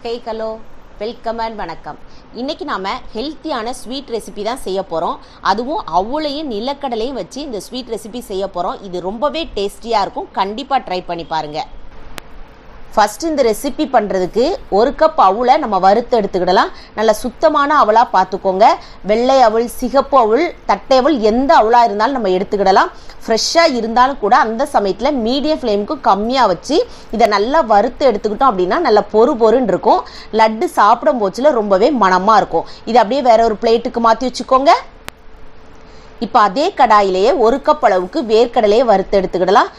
Hello welcome and வணக்கம். இன்னைக்கு நாம ஹெல்த்தியான ஸ்வீட் ரெசிபி தான் செய்ய போறோம். அதுவும் அவளையும் நிலக்கடலையும் வச்சு இந்த ஸ்வீட் ரெசிபி செய்ய போறோம். இது ரொம்பவே டேஸ்டியா இருக்கும். கண்டிப்பா ட்ரை பண்ணி பாருங்க. ஃபர்ஸ்ட் இந்த ரெசிபி பண்ணுறதுக்கு ஒரு கப் அவலை நம்ம வறுத்து எடுத்துக்கிடலாம். நல்ல சுத்தமான அவலாக பார்த்துக்கோங்க. வெள்ளை அவல், சிகப்பு அவல், தட்டை அவல் எந்த அவலாக இருந்தாலும் நம்ம எடுத்துக்கிடலாம். ஃப்ரெஷ்ஷாக இருந்தாலும் கூட அந்த சமயத்தில் மீடியம் ஃப்ளேமுக்கு கம்மியாக வச்சு இதை நல்லா வறுத்து எடுத்துக்கிட்டோம் அப்படின்னா நல்லா பொறுன்னு இருக்கும். லட்டு சாப்பிடும் போச்சுல ரொம்பவே மணமாக இருக்கும். இதை அப்படியே வேற ஒரு பிளேட்டுக்கு மாற்றி வச்சுக்கோங்க. இப்போ அதே கடாயிலேயே ஒரு கப் அளவுக்கு வேர்க்கடலையை வறுத்து எடுத்துக்கிடலாம்.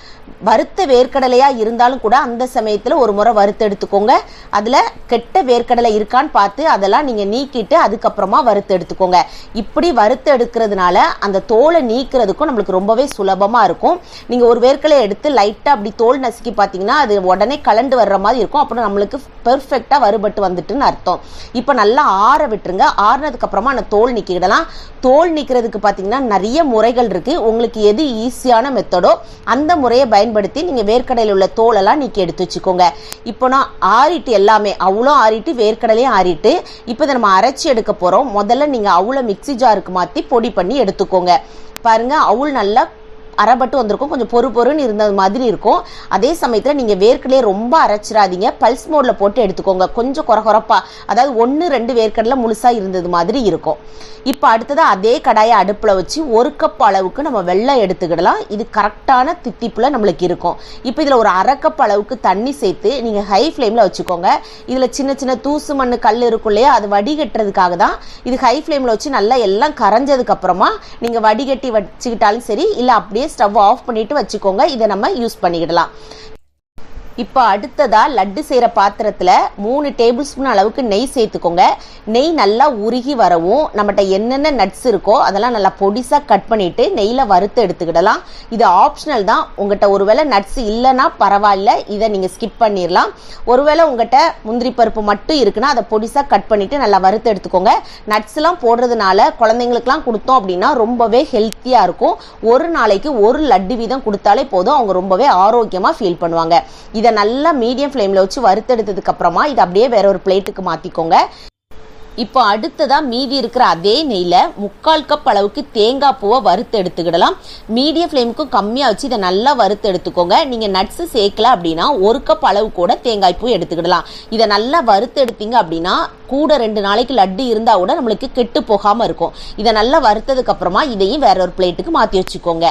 வறுத்த வேர்க்கடலையாக இருந்தாலும் கூட அந்த சமயத்தில் ஒரு முறை வறுத்து எடுத்துக்கோங்க. அதில் கெட்ட வேர்க்கடலை இருக்கான்னு பார்த்து அதெல்லாம் நீங்கள் நீக்கிட்டு அதுக்கப்புறமா வறுத்து எடுத்துக்கோங்க. இப்படி வறுத்து எடுக்கிறதுனால அந்த தோலை நீக்கிறதுக்கும் நம்மளுக்கு ரொம்பவே சுலபமாக இருக்கும். நீங்கள் ஒரு வேர்க்கடலை எடுத்து லைட்டாக அப்படி தோல் நசுக்கி பார்த்தீங்கன்னா அது உடனே கலண்டு வர்ற மாதிரி இருக்கும். அப்புறம் நம்மளுக்கு பெர்ஃபெக்டாக வறுபட்டு வந்துட்டுன்னு அர்த்தம். இப்போ நல்லா ஆற விட்டுருங்க. ஆறினதுக்கப்புறமா அந்த தோல் நீக்கிடலாம். தோல் நீக்கிறதுக்கு பார்த்தீங்கன்னா நிறைய முறைகள் இருக்குது. உங்களுக்கு எது ஈஸியான மெத்தடோ அந்த முறையை பயன்படுத்தி நீங்கள் வேர்க்கடையில் உள்ள தோலெல்லாம் நீக்கி எடுத்து வச்சுக்கோங்க. இப்போ நான் ஆறிட்டு எல்லாமே அவ்வளோ ஆறிட்டு வேர்க்கடலையும் ஆறிட்டு இப்போ இதை நம்ம அரைச்சி எடுக்க போகிறோம். முதல்ல நீங்கள் அவ்வளோ மிக்சி ஜாருக்கு மாற்றி பொடி பண்ணி எடுத்துக்கோங்க. பாருங்கள், அவுள் நல்லா அரைப்பட்டு வந்திருக்கும். கொஞ்சம் பொறுன்னு இருந்தது மாதிரி இருக்கும். அதே சமயத்தில் நீங்கள் வேர்க்கடலையை ரொம்ப அரைச்சிடாதீங்க. பல்ஸ் மோடில் போட்டு எடுத்துக்கோங்க. கொஞ்சம் குறப்பா, அதாவது 1-2 வேர்க்கடலை முழுசாக இருந்தது மாதிரி இருக்கும். இப்போ அடுத்ததாக அதே கடாயை அடுப்பில் வச்சு ஒரு கப் அளவுக்கு நம்ம வெல்லம் எடுத்துக்கிடலாம். இது கரெக்டான தித்திப்பில் நம்மளுக்கு இருக்கும். இப்போ இதில் ஒரு அரை கப் அளவுக்கு தண்ணி சேர்த்து நீங்கள் ஹை ஃப்ளேமில் வச்சுக்கோங்க. இதில் சின்ன சின்ன தூசு மண் கல் இருக்கும் இல்லையா, அது வடிகட்டுறதுக்காக தான். இது ஹை ஃப்ளேமில் வச்சு நல்லா எல்லாம் கரைஞ்சதுக்கு அப்புறமா நீங்கள் வடிகட்டி வச்சுக்கிட்டாலும் சரி, இல்லை அப்படியே ஸ்டவ் ஆஃப் பண்ணிட்டு வச்சுக்கோங்க. இதை நம்ம யூஸ் பண்ணிக்கிடலாம். இப்போ அடுத்ததா லட்டு செய்கிற பாத்திரத்தில் 3 டேபிள் ஸ்பூன் அளவுக்கு நெய் சேர்த்துக்கோங்க. நெய் நல்லா உருகி வரவும் நம்மகிட்ட என்னென்ன நட்ஸ் இருக்கோ அதெல்லாம் நல்லா பொடிசாக கட் பண்ணிட்டு நெய்யில் வறுத்து எடுத்துக்கிடலாம். இது ஆப்ஷனல் தான். உங்கள்கிட்ட ஒருவேளை நட்ஸ் இல்லைன்னா பரவாயில்ல, இதை நீங்கள் ஸ்கிப் பண்ணிடலாம். ஒருவேளை உங்கள்கிட்ட முந்திரி பருப்பு மட்டும் இருக்குன்னா அதை பொடிசாக கட் பண்ணிட்டு நல்லா வறுத்து எடுத்துக்கோங்க. நட்ஸ்லாம் போடுறதுனால குழந்தைங்களுக்குலாம் கொடுத்தோம் அப்படின்னா ரொம்பவே ஹெல்த்தியாக இருக்கும். ஒரு நாளைக்கு ஒரு லட்டு வீதம் கொடுத்தாலே போதும், அவங்க ரொம்பவே ஆரோக்கியமாக ஃபீல் பண்ணுவாங்க. இதை நல்லா மீடியம் ஃப்ளேமில் வச்சு வறுத்தெடுத்ததுக்கு அப்புறமா இதை அப்படியே வேற ஒரு பிளேட்டுக்கு மாற்றிக்கோங்க. இப்போ அடுத்ததாக மீதி இருக்கிற அதே நெய்யில் 3/4 கப் அளவுக்கு தேங்காய் பூவை வறுத்து எடுத்துக்கிடலாம். மீடியம் ஃப்ளேமுக்கும் கம்மியாக வச்சு இதை நல்லா வறுத்து எடுத்துக்கோங்க. நீங்கள் நட்ஸு சேர்க்கல அப்படின்னா 1 கப் அளவு கூட தேங்காய் பூ எடுத்துக்கிடலாம். இதை நல்லா வறுத்து எடுத்தீங்க அப்படின்னா கூட 2 நாளைக்கு லட்டு இருந்தால் கூட நம்மளுக்கு கெட்டு போகாமல் இருக்கும். இதை நல்லா வறுத்ததுக்கு அப்புறமா இதையும் வேற ஒரு பிளேட்டுக்கு மாற்றி வச்சுக்கோங்க.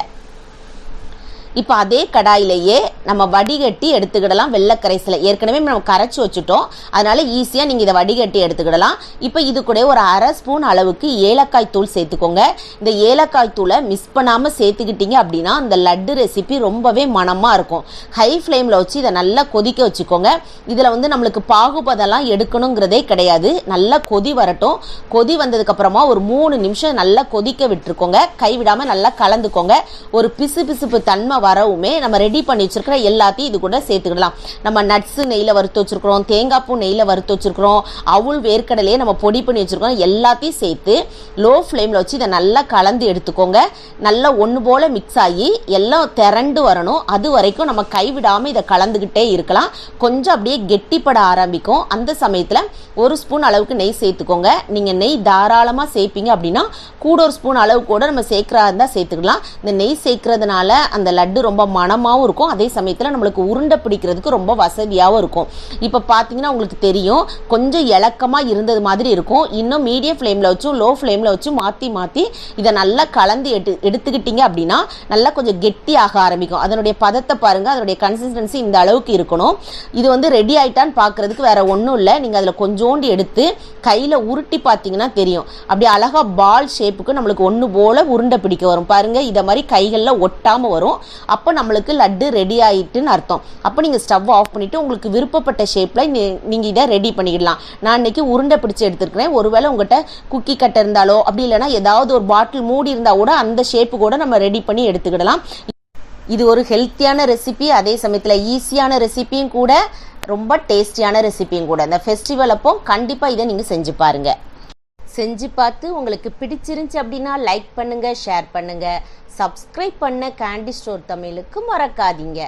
இப்போ அதே கடாயிலேயே நம்ம வடிகட்டி எடுத்துக்கிடலாம். வெள்ளைக்கரைசலை ஏற்கனவே நம்ம கரைச்சி வச்சுட்டோம், அதனால ஈஸியாக நீங்கள் இதை வடிகட்டி எடுத்துக்கிடலாம். இப்போ இது கூட ஒரு அரை ஸ்பூன் அளவுக்கு ஏலக்காய் தூள் சேர்த்துக்கோங்க. இந்த ஏலக்காய் தூளை மிஸ் பண்ணாமல் சேர்த்துக்கிட்டீங்க அப்படின்னா அந்த லட்டு ரெசிபி ரொம்பவே மணமாக இருக்கும். ஹை ஃப்ளேமில் வச்சு இதை நல்லா கொதிக்க வச்சுக்கோங்க. இதில் நம்மளுக்கு பாகுபதெல்லாம் எடுக்கணுங்கிறதே கிடையாது. நல்லா கொதி வரட்டும். கொதி வந்ததுக்கப்புறமா ஒரு 3 நிமிஷம் நல்லா கொதிக்க விட்டுருக்கோங்க. கைவிடாமல் நல்லா கலந்துக்கோங்க. ஒரு பிசுபிசுப்பு தன்மை வரவுமே நம்ம ரெடி பண்ணி வச்சிருக்கிற எல்லாத்தையும் இது கூட சேர்த்துக்கலாம். நம்ம நட்ஸ் நெய்யில் வறுத்து வச்சிருக்கிறோம், தேங்காய் பூ நெய்யில் வறுத்து வச்சிருக்கிறோம், அவுள் வேர்க்கடலையே நம்ம பொடி பண்ணி வச்சிருக்கோம். எல்லாத்தையும் சேர்த்து லோ ஃப்ளேமில் வச்சு இதை நல்லா கலந்து எடுத்துக்கோங்க. நல்லா ஒன்று போல மிக்ஸ் ஆகி எல்லாம் திரண்டு வரணும். அது வரைக்கும் நம்ம கைவிடாமல் இதை கலந்துக்கிட்டே இருக்கலாம். கொஞ்சம் அப்படியே கெட்டிப்பட ஆரம்பிக்கும். அந்த சமயத்தில் 1 ஸ்பூன் அளவுக்கு நெய் சேர்த்துக்கோங்க. நீங்கள் நெய் தாராளமாக சேர்ப்பீங்க அப்படின்னா கூட 1 ஸ்பூன் அளவு கூட நம்ம சேர்க்குறதா இருந்தால் சேர்த்துக்கலாம். இந்த நெய் சேர்க்கறதுனால அந்த லட்டு ரொம்ப மணமாகவும் இருக்கும். அதே சமயத்தில் நம்மளுக்கு உருண்டை பிடிக்கிறதுக்கு ரொம்ப வசதியாகவும் இருக்கும். இப்போ பார்த்தீங்கன்னா உங்களுக்கு தெரியும், கொஞ்சம் இலக்கமாக இருந்தது மாதிரி இருக்கும். இன்னும் மீடியம் ஃப்ளேமில் வச்சும் லோ ஃப்ளேமில் வச்சும் மாற்றி இதை நல்லா கலந்து எடுத்துக்கிட்டீங்க அப்படின்னா நல்லா கொஞ்சம் கெட்டியாக ஆரம்பிக்கும். அதனுடைய பதத்தை பாருங்கள், அதனுடைய கன்சிஸ்டன்சி இந்த அளவுக்கு இருக்கணும். இது ரெடி ஆயிட்டான்னு பார்க்கறதுக்கு வேற ஒன்றும் இல்லை. நீங்கள் அதில் கொஞ்சோண்டு எடுத்து கையில் உருட்டி பார்த்தீங்கன்னா தெரியும். அப்படி அழகாக பால் ஷேப்புக்கு நம்மளுக்கு ஒன்று போல உருண்டை பிடிக்க வரும். பாருங்கள், இதை மாதிரி கைகளில் ஒட்டாமல் வரும். அப்போ நம்மளுக்கு லட்டு ரெடி ஆயிட்டுன்னு அர்த்தம். அப்போ நீங்கள் ஸ்டவ் ஆஃப் பண்ணிவிட்டு உங்களுக்கு விருப்பப்பட்ட ஷேப்பில் நீங்கள் இதை ரெடி பண்ணிடலாம். நான் இன்னைக்கு உருண்டை பிடிச்சி எடுத்துருக்கிறேன். ஒருவேளை உங்கள்கிட்ட குக்கி கட்டை இருந்தாலோ அப்படி இல்லைன்னா ஏதாவது ஒரு பாட்டில் மூடி இருந்தால் கூட அந்த ஷேப்பு கூட நம்ம ரெடி பண்ணி எடுத்துக்கிடலாம். இது ஒரு ஹெல்த்தியான ரெசிபி, அதே சமயத்தில் ஈஸியான ரெசிபியும் கூட, ரொம்ப டேஸ்டியான ரெசிபியும் கூட. இந்த ஃபெஸ்டிவல் அப்போ கண்டிப்பாக இதை நீங்கள் செஞ்சு பாருங்கள். செஞ்சு பார்த்து உங்களுக்கு பிடிச்சிருந்துச்சு அப்படின்னா லைக் பண்ணுங்க, ஷேர் பண்ணுங்க, சப்ஸ்கிரைப் பண்ண கேண்டி ஸ்டோர் தமிழுக்கு மறக்காதீங்க.